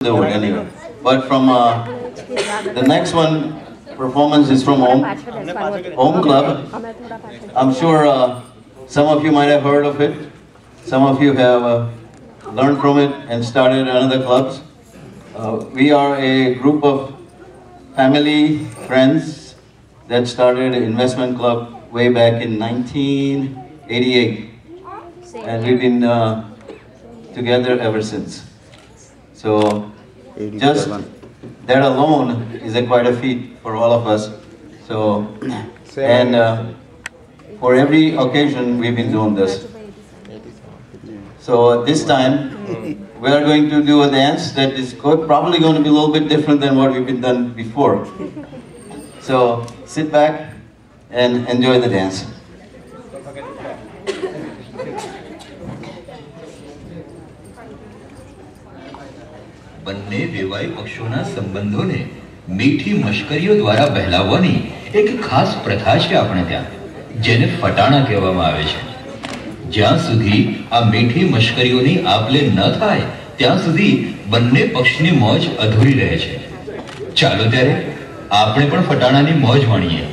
the wood anyway. But from the next one, performance is from Om Club. I'm sure some of you might have heard of it. Some of you have learned from it and started another clubs. We are a group of family friends that started an investment club way back in 1988. And we've been together ever since. So just that alone is quite a feat for all of us. So, and for every occasion we've been doing this. So this time we are going to do a dance that is probably going to be a little bit different than what we've been done before. So sit back and enjoy the dance. બંને વેવાઈ પક્ષોના સંબંધોને મીઠી મશ્કરીઓ દ્વારા બહેલાવવાની એક ખાસ પ્રથા છે આપણે ત્યાં, જેને ફટાણા કહેવામાં આવે છે. જ્યાં સુધી આ મીઠી મશ્કરીઓની આપલે ન થાય ત્યાં સુધી બંને પક્ષની મોજ અધૂરી રહે છે. ચાલો ત્યારે આપણે પણ ફટાણાની મોજ માણીએ.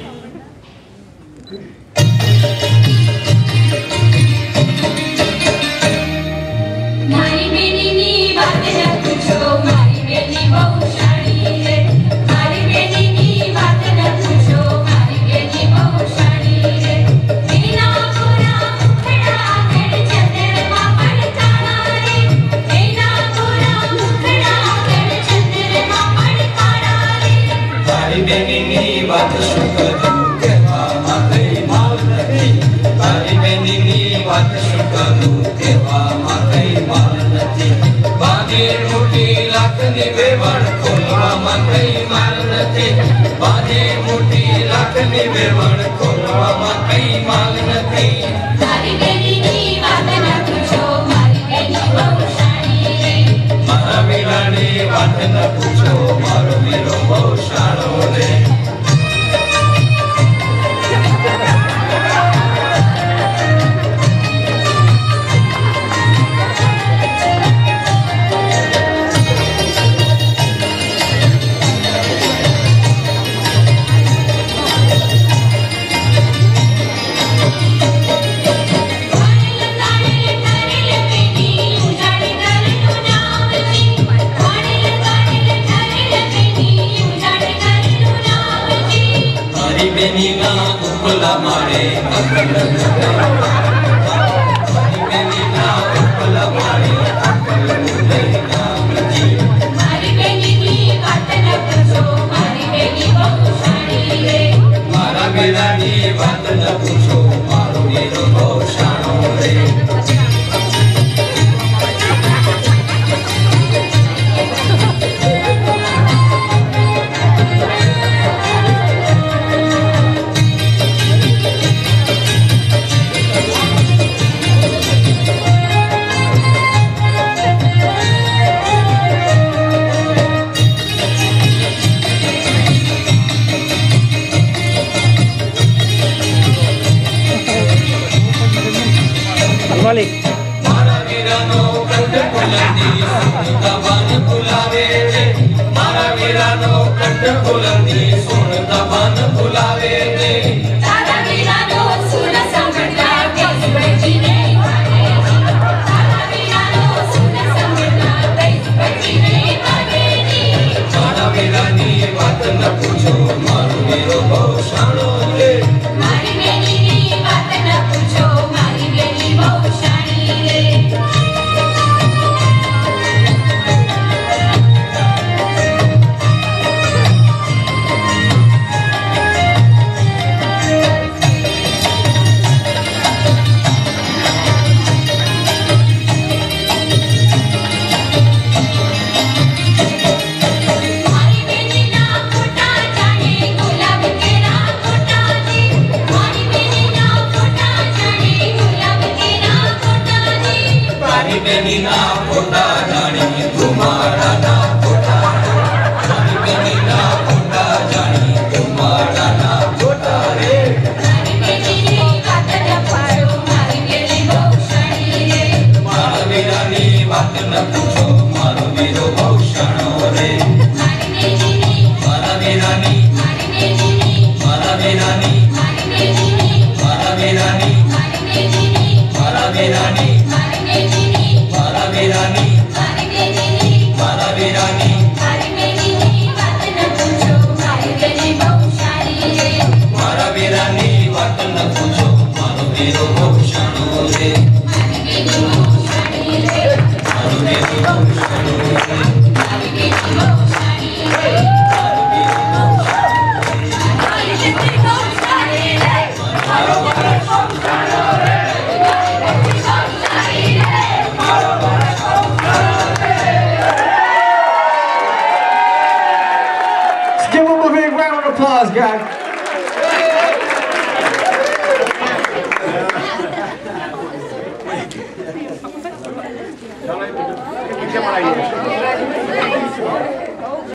applause, guys.